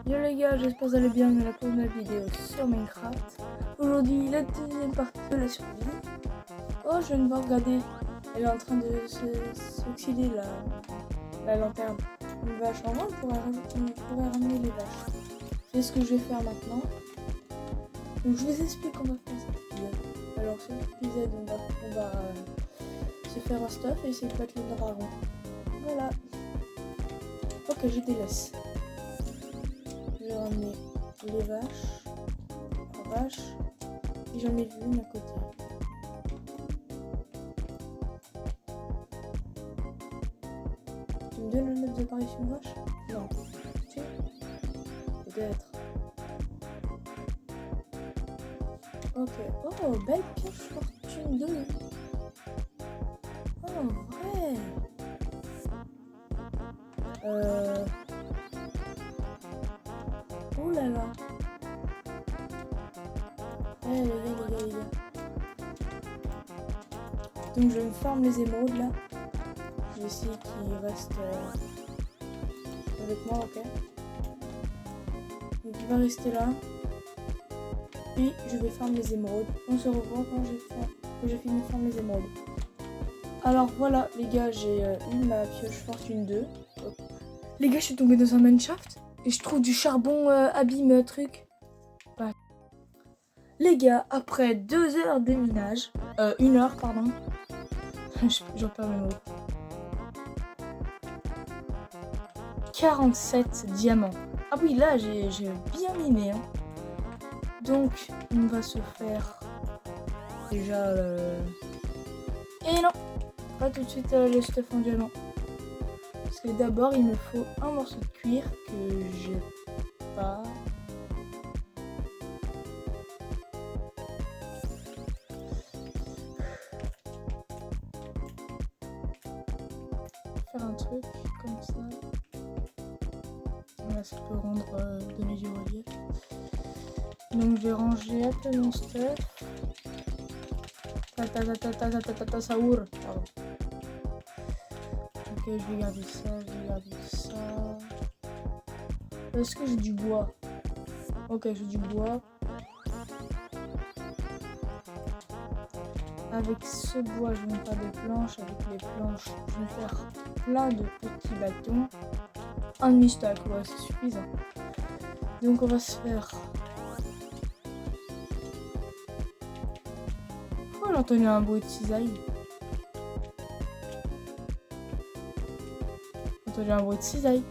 Yo les gars, j'espère que vous allez bien, on est là pour une vidéo sur Minecraft. Aujourd'hui, la deuxième partie de la survie. Oh, je viens de voir, regardez, elle est en train de s'oxyder la lanterne. Une vache en moins, on pourrait ramener les vaches. C'est ce que je vais faire maintenant. Donc je vous explique comment faire cet épisode. Alors cet épisode, on va se faire un stuff et essayer de battre le dragon. Voilà. Ok, je délaisse. Je vais ramener les vaches, la vache, et j'en ai vu une à côté. Tu me donnes le note d'apparition de vache? Non. Tu? Peut-être. Ok. Oh, belle pioche fortune 2. Oh, vrai. Oh là là. Eh les gars. Donc je me forme les émeraudes là. Je vais essayer qu'ils restent avec moi, ok. Donc il va rester là. Puis je vais farmer les émeraudes. On se revoit quand j'ai fini de farmer les émeraudes. Alors voilà les gars, j'ai eu ma pioche fortune 2. Les gars, je suis tombée dans un mineshaft et je trouve du charbon abîme truc. Ouais. Les gars, après 2 heures de minage, 1 heure pardon, j'en perds mes mots. 47 diamants. Ah oui, là j'ai bien miné. Hein. Donc on va se faire déjà et non, pas tout de suite le stuff en diamant. Parce que d'abord il me faut un morceau de cuir que j'ai pas. Faire un truc comme ça. Là ça peut rendre donner du relief. Donc je vais ranger un peu mon stuff. Saour. Pardon. Ok, je vais garder ça, Est-ce que j'ai du bois? Ok, j'ai du bois. Avec ce bois, je vais me faire des planches. Avec les planches, je vais me faire plein de petits bâtons. Un demi-stack, ouais, c'est suffisant. Donc on va se faire... Oh, j'ai entendu un bruit de cisaille. J'ai entendu un bruit de cisaille.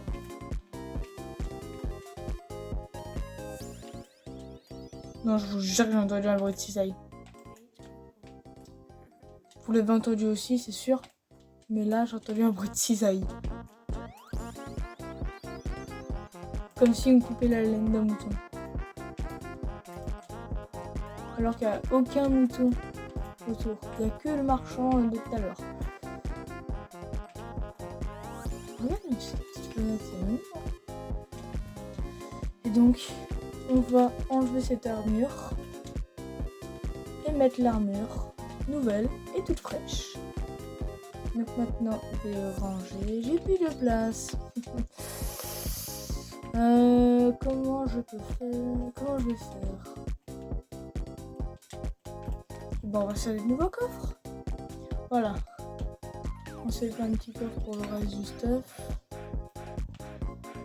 Non, je vous jure que j'ai entendu un bruit de cisaille. Vous l'avez entendu aussi, c'est sûr. Mais là, j'ai entendu un bruit de cisaille. Comme si on coupait la laine d'un mouton. Alors qu'il n'y a aucun mouton autour. Il n'y a que le marchand de tout à l'heure. Regarde, cette petite fenêtre, c'est mignon. Et donc, on va enlever cette armure. Et mettre l'armure nouvelle et toute fraîche. Donc maintenant, je vais ranger. J'ai plus de place. Comment je peux faire? Comment je vais faire? Bon, on va faire des nouveaux coffres. Voilà. On s'est fait un petit coffre pour le reste du stuff.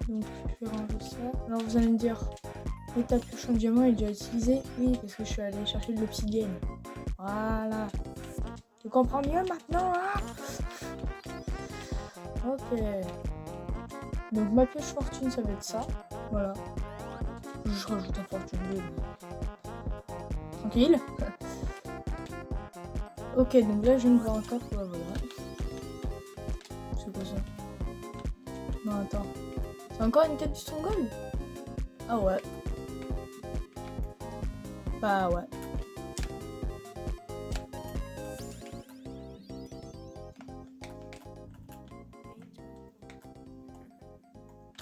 Donc je vais ranger ça. Alors vous allez me dire, mais ta pioche en diamant est déjà utilisée? Oui, parce que je suis allée chercher de l'obsidienne. Voilà. Tu comprends mieux maintenant, hein? Ok. Donc ma pioche fortune, ça va être ça. Voilà. Je rajoute un fortune 2. Tranquille. Ok, donc là je viens de voir un coffre. Voilà. C'est quoi ça? Non, attends. C'est encore une quête du Stronghold? Ah ouais. Bah ouais.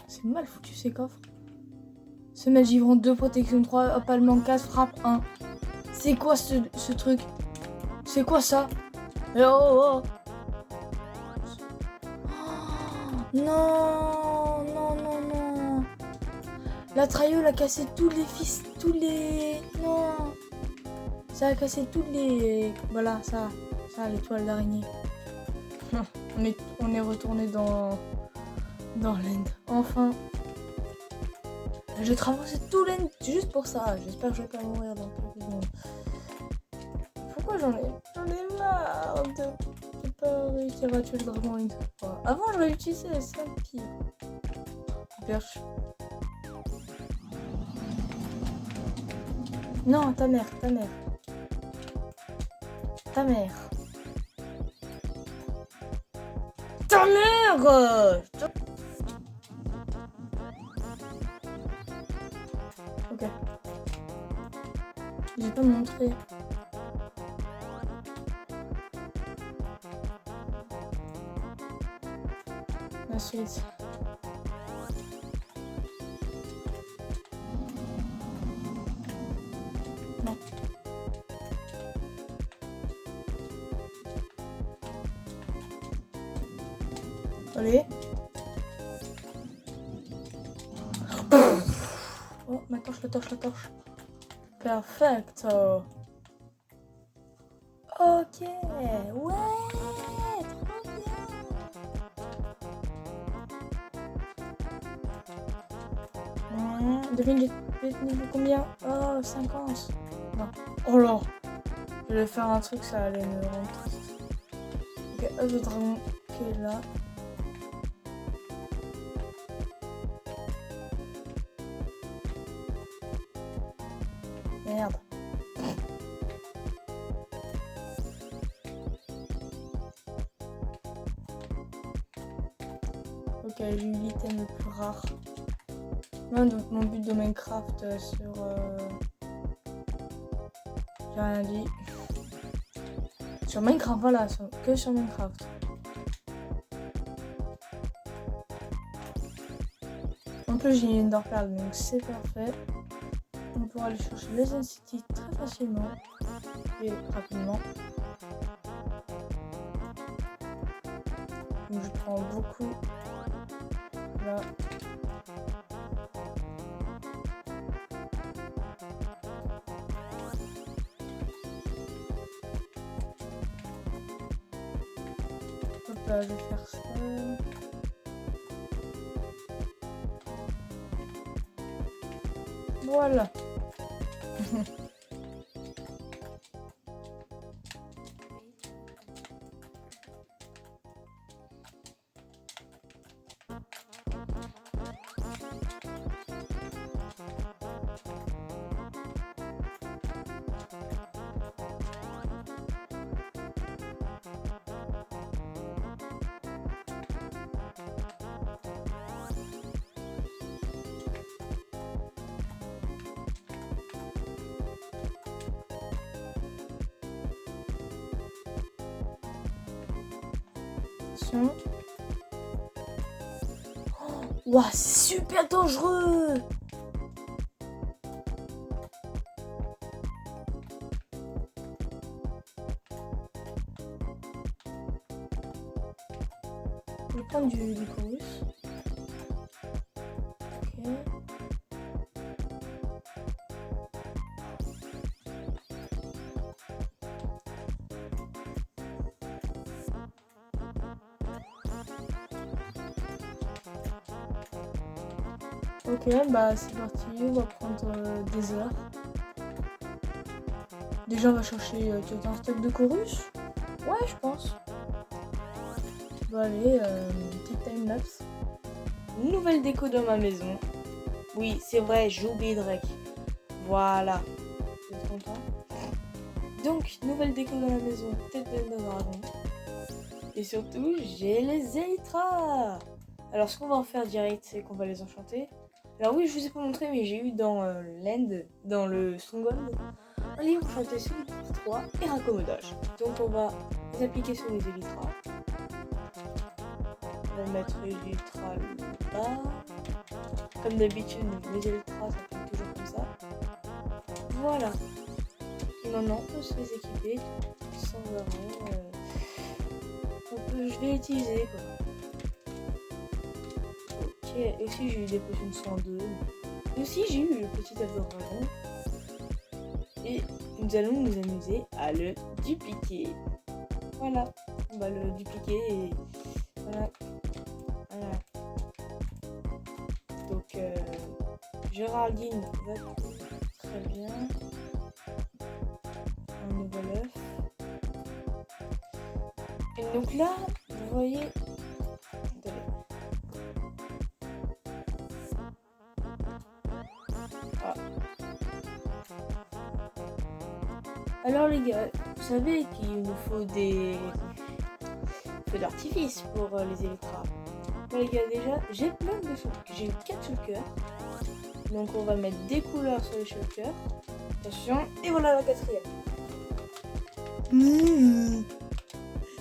C'est mal foutu ces coffres. Semelle givrant 2, protection 3, opalement 4, frappe 1. C'est quoi ce truc? C'est quoi ça? Oh. Non. La trailleuse a cassé tous les fils, tous les... Non. Ça a cassé tous les... Voilà, ça, l'étoile d'araignée. On est retourné dans l'end. Enfin. J'ai traversé tout l'end juste pour ça. J'espère que je vais pas mourir dans quelques secondes. Pourquoi j'en ai marre de pas réussir à tuer le dragon une fois. Avant, je réutilisais les 5 pieds. Perche. Non, ta mère. Ta mère. Ta mère, Ok. J'ai pas montré. La suite. Non. Allez. Oh, la torche. Perfecto. Ok. Ouais. Trop bien. Devine combien? Oh, 50. Non. Oh là. Je vais faire un truc, ça allait me rendre triste. Ok, le dragon qui est là. Merde. Ok, j'ai eu l'item le plus rare. Moi, mon but de Minecraft sur... J'ai rien dit. Sur Minecraft, voilà, que sur Minecraft. En plus, j'ai une Ender Pearl, donc c'est parfait. On pourra aller chercher les City très facilement et rapidement. Donc je prends beaucoup là. Hop là, je vais faire ça. Voilà. Attention. Ouah, c'est super dangereux! Je vais prendre du chorus. Ok. Ok, bah c'est parti, on va prendre des heures. Déjà on va chercher un stock de chorus. Ouais, je pense. Bon allez, petite timelapse. Nouvelle déco dans ma maison. Oui, c'est vrai, j'ai oublié Drake. Voilà. Vous êtes content? Donc, nouvelle déco dans la maison, tête de dragon. Et surtout, j'ai les élytras. Alors, ce qu'on va en faire direct, c'est qu'on va les enchanter. Alors oui, je vous ai pas montré, mais j'ai eu dans l'end, dans le Stronghold, un livre enchanté sur les 3 et raccommodage. Donc, on va les appliquer sur les élytras. On va mettre les élytras là. Comme d'habitude, les élytras, ça fait toujours comme ça. Voilà. Et maintenant, on peut se les équiper sans arrêt. Je vais l'utiliser quoi. Ok, et aussi j'ai eu des potions de 102. Aussi, j'ai eu le petit tableau dragon. Et nous allons nous amuser à le dupliquer. Voilà, on va le dupliquer et voilà. Donc, Géraldine va très bien. Un nouvel œuf. Et donc là, vous voyez. Attendez. Ah. Alors les gars, vous savez qu'il nous faut des feux d'artifice pour les électras. Bon les gars, déjà, j'ai plein de shulkers. J'ai 4 shulkers. Donc on va mettre des couleurs sur les shulkers. Attention, et voilà la 4e.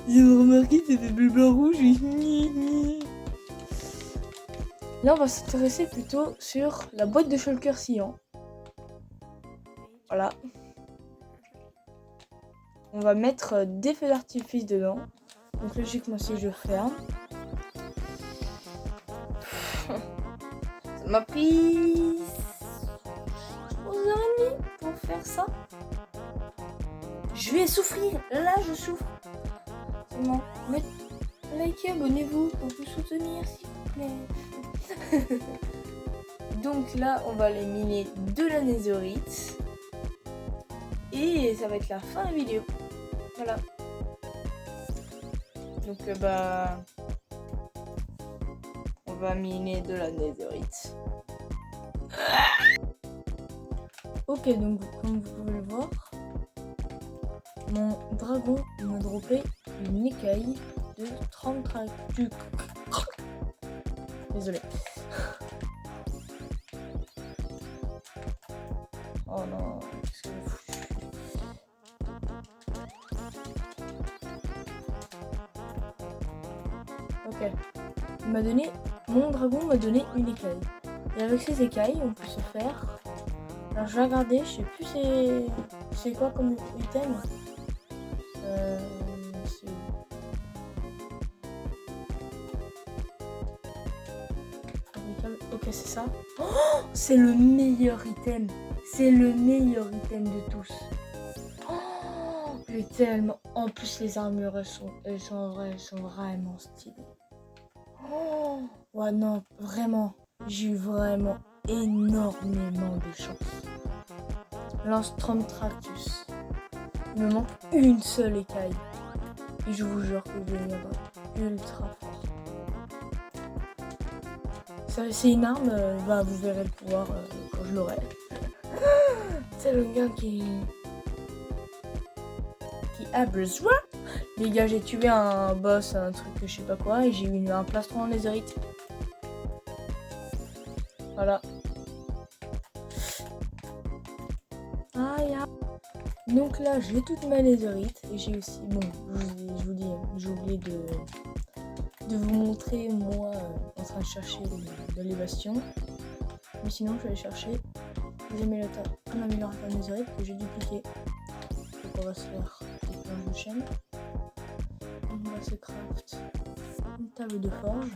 J'ai remarqué que c'était bleu, blanc, rouge. Là, on va s'intéresser plutôt sur la boîte de shulker cyan. Voilà. On va mettre des feux d'artifice dedans. Donc logiquement, si je ferme. Ça m'a pris 3h30 pour faire ça. Je vais souffrir. Là, je souffre. C'est bon. Likez, abonnez-vous pour vous soutenir, s'il vous plaît. Donc là, on va les miner de la netherite. Et ça va être la fin de la vidéo. Voilà. Donc on va miner de la netherite. Ok, donc comme vous pouvez le voir, mon dragon m'a droppé une écaille de 30 tractus. Désolé. Oh non, qu'est-ce que vous foutez? Ok. Mon dragon m'a donné une écaille. Et avec ces écailles, on peut se faire. Alors je vais regarder, je sais plus c'est quoi comme item. Ok, c'est ça. Oh, c'est le meilleur item. C'est le meilleur item de tous. Oh, j'ai tellement. En plus, les armures, elles sont vraiment stylées. Oh, ouais, non, vraiment. J'ai eu vraiment énormément de chance. L'Anstrom Tractus. Il me manque une seule écaille. Et je vous jure que je deviendrai ultra fort. C'est une arme, vous verrez le pouvoir quand je l'aurai. C'est le gars qui a besoin. Les gars, j'ai tué un boss, un truc que je sais pas quoi, et j'ai eu un plastron en netherite. Voilà. Aïe. Donc là, j'ai toute ma netherite et j'ai aussi, bon, je vous dis, j'ai oublié de vous montrer moi en train de chercher de l'évasion. Mais sinon, je vais aller chercher un améliorateur netherite que j'ai dupliqué. Donc on va se faire des planches de chaîne. On va se craft une table de forge.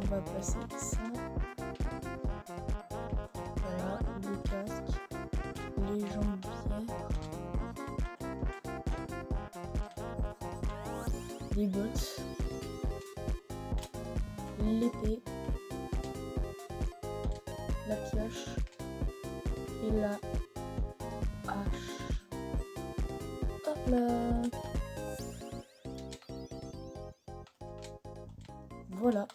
On va passer ça. Voilà, le casque, les jambes pierre, les bottes, l'épée, la pioche et la hache. Hop là. Voilà.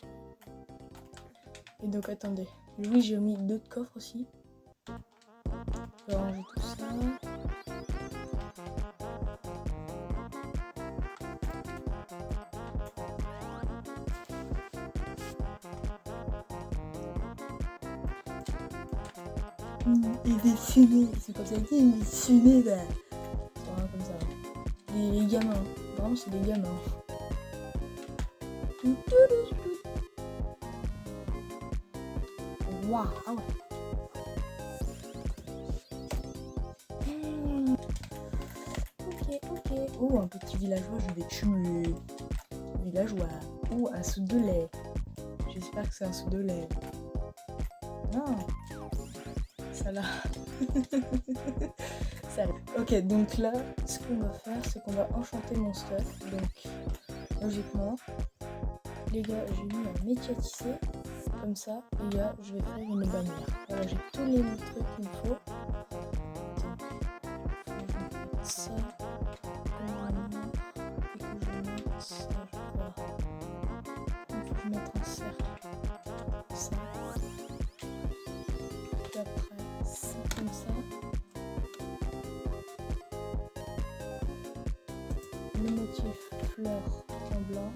Et donc attendez. Oui, j'ai mis d'autres coffres aussi. Je vais ranger tout ça. Il est fumé, c'est comme ça qu'il est fumé là. Voilà, comme ça. Les gamins, vraiment c'est des gamins. Waouh, ah ouais. Ok. Oh, un petit villageois, je vais tuer. Villageois. Oh, un saut de lait. J'espère que c'est un seau de lait. Non. Ça là. Ça là. Ok, donc là, ce qu'on va faire, c'est qu'on va enchanter mon stuff. Donc, logiquement, les gars, j'ai mis un métier à tisser. Comme ça, et là, je vais faire une bannière. Voilà, j'ai tous les trucs qu'il me faut. Donc, ça, comme bannière, et que je mette ça, je crois. Il faut que je mette un cercle. Ça. Puis après, ça comme ça. Le motif fleur en blanc.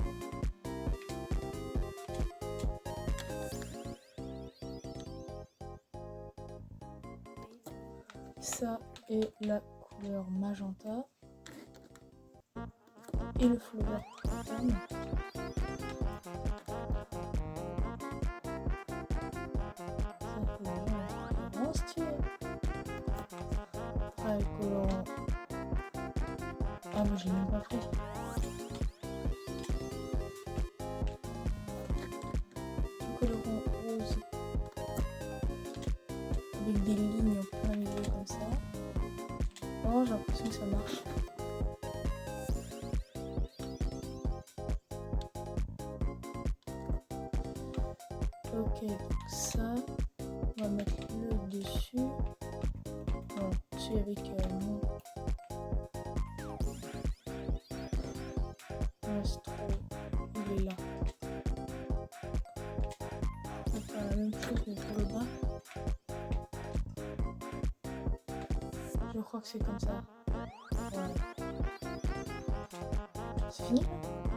Ça est la couleur magenta et le flower pattern. Ça fait déjà un grand style. Après le colorant. Ah mais j'ai même pas pris. Le colorant rose avec des lignes en plein milieu comme ça. Oh, j'ai l'impression que ça marche. Ok, donc ça, on va mettre le dessus. Non, dessus avec mon. Non, c'est trop. Il est là. On va faire la même chose mais pour le bas. Je crois que c'est comme ça. Voilà. C'est fini là?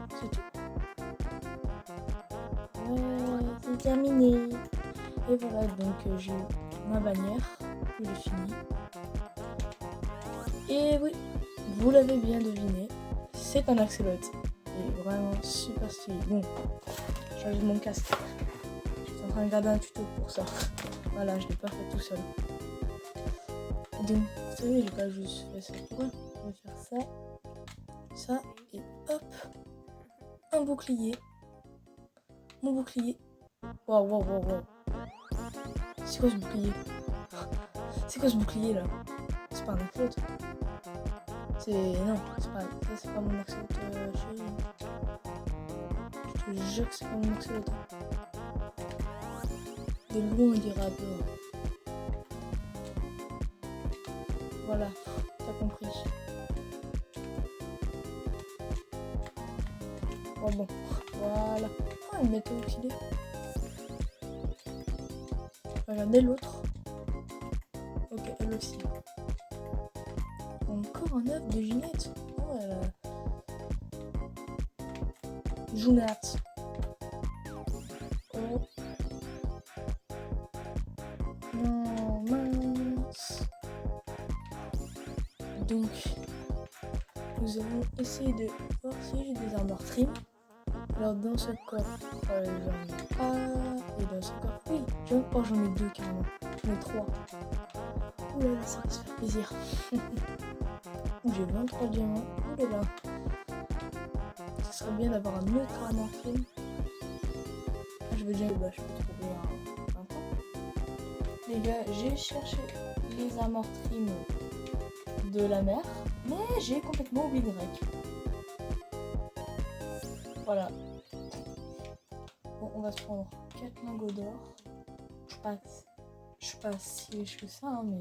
C'est tout? Ouais, c'est terminé. Et voilà, donc j'ai ma bannière. Je l'ai fini. Et oui, vous l'avez bien deviné, c'est un axolot. Il est vraiment super stylé. Bon, j'ai changé mon casque. Je suis en train de regarder un tuto pour ça. Voilà, je l'ai pas fait tout seul. Donc, vous savez, j'ai pas juste fait ça pour eux. Je vais faire ça, ça, et hop, un bouclier. Mon bouclier. Waouh, waouh, waouh, waouh. C'est quoi ce bouclier? C'est quoi ce bouclier là? C'est pas un axolot. C'est. Non, c'est pas. Ça, c'est pas mon axolot chéri. Je te jure que c'est pas mon axolot. De loin, on dirait un peu. Voilà, t'as compris. Oh bon, voilà. Oh, une météo qu'il est. Regardez l'autre. Ok, elle aussi. Encore un œuf de Ginette. Oh, elle a... Jounette. Oh. Non, mince. Donc, nous allons essayer de voir si j'ai des armures trim. Alors, dans ce coffre, j'en ai pas. Et dans ce coffre, oui, j'en ai deux carrément. J'en ai trois. Ouh là là, ça va se faire plaisir. J'ai 23 diamants. Ouh là là. Ce serait bien d'avoir un autre armure trim. Je veux dire, je peux trouver un temps. Les gars, j'ai cherché les armures trim de la mer, mais j'ai complètement oublié le grec. Voilà. Bon, on va se prendre 4 lingots d'or. Je suis pas si riche que ça, hein, mais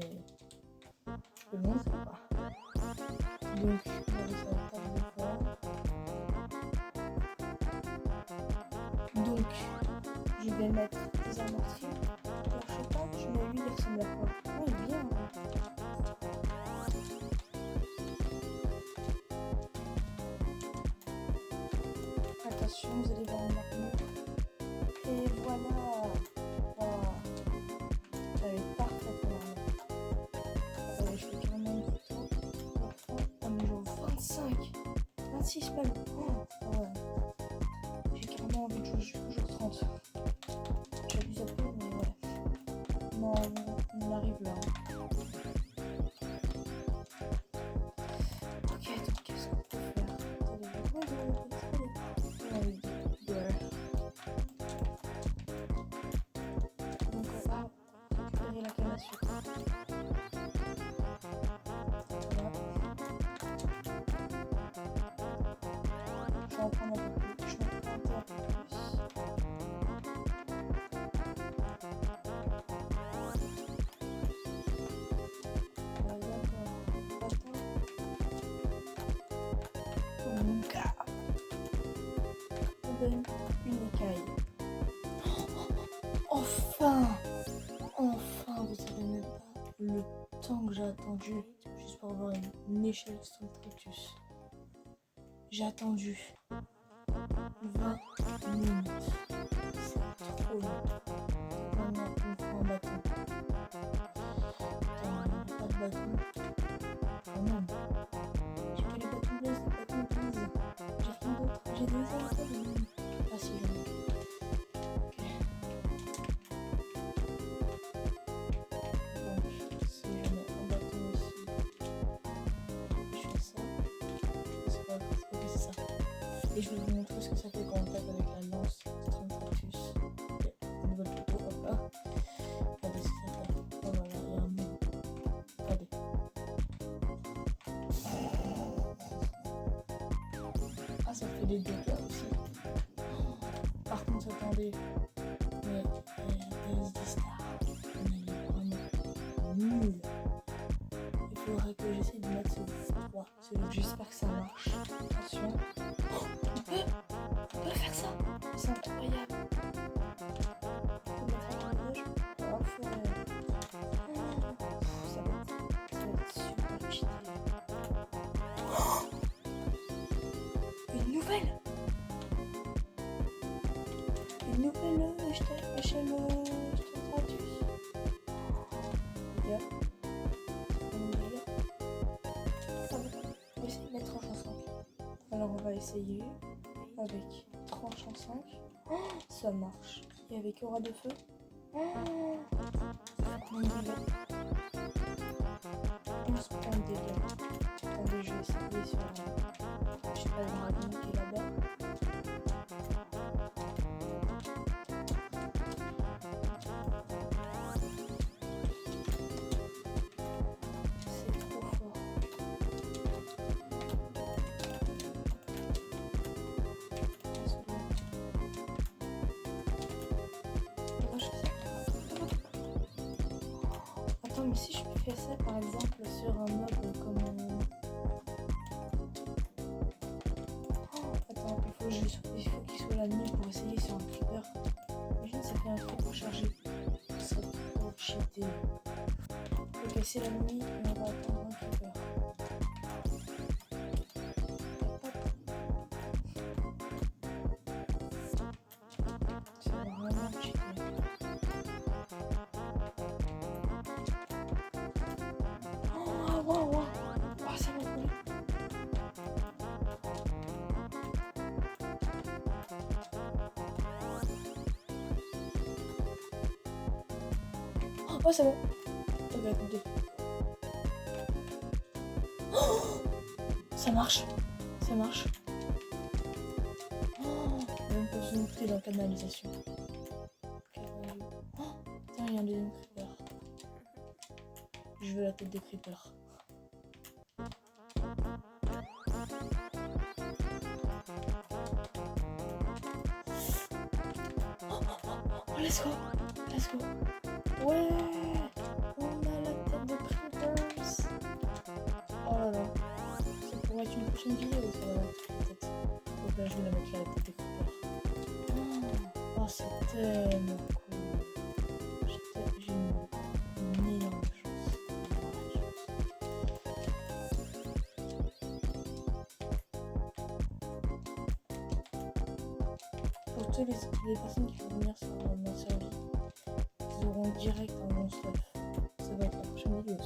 je peux le montrer pas. Donc, on va laisser la table de bord. Donc, je vais mettre des armures trim. Alors, je sais pas, je mets lui, il ressemble à quoi? Oh, il est bien. Attention, vous allez voir une armure. Et voilà. Voilà. Elle est parfaite pour l'armure. Attendez, je fais carrément une photo. Oh, mais genre 25. 26 même. Oh, ouais. J'ai carrément envie de jouer toujours 30. J'abuse un peu, mais ouais. Non, on arrive là. Ok, donc qu'est-ce qu'on peut faire? vais en prendre un peu plus. Je vais en prendre un peu plus. Une écaille. Enfin, vous savez même pas le temps que j'ai attendu juste pour avoir une échelle Stromtractus. J'ai attendu 20 minutes. C'est trop long. Maintenant, on prend un bâton. Pas de bâton. Quand même. J'ai que les bâtons bleus, les bâtons grises. J'ai rien d'autre. J'ai des ailes. Ah si, j'en ai. Ok. Donc, si je mets un bâton ici, je fais ça. C'est pas grave. Ok, c'est ça. Et je vais vous montrer ce que ça fait quand on tape avec la lance Stromtractus. Ok, une nouvelle photo, hop là. Regardez ce que ça fait. Oh voilà, il y a un mot. Regardez. Ah, ça fait des dégâts aussi. Par contre, attendez. Mais PSD Star, il est vraiment nul. Il faudrait que j'essaie de mettre ce 3. J'espère que ça marche. Attention. On peut faire ça. C'est incroyable. On peut mettre un image. Parfait. Ça va être super cheaté. Une nouvelle échelle Stromtractus. Regarde. On va essayer de mettre tranche en 5. Alors on va essayer avec tranche en 5. Oh, ça marche. Et avec aura de feu. Oh, combien de dégâts? 11 points de dégâts. Attendez, je vais essayer sur je sais pas, le dragon qui est là-bas. C'est trop fort. Attends, mais si je fais ça par exemple sur un mob comme attends, il faut qu'il soit la nuit pour essayer sur un creeper. Imagine, ça fait un truc pour charger. C'est trop cheaté. Ok, c'est la nuit, on va attendre un creeper. C'est vraiment cheaté. Oh, wow. Ah, ça m'a pris. Oh, c'est bon. Ok, écoutez. Oh, ça marche. Oh, même pas besoin de entrer dans la canalisation. Oh, tiens, il y a un deuxième creeper. Je veux la tête des creepers. Oh, let's go. Ouais, on a la tête de creepers. Oh là là, ça pourrait être une prochaine vidéo ça va peut-être. Donc là je vais la mettre là, la tête de creepers. Oh, c'est tellement cool. J'ai une énorme chance. Pour toutes les personnes qui vont venir sur mon serveur, ils auront direct un bon stuff. Ça va être la prochaine vidéo.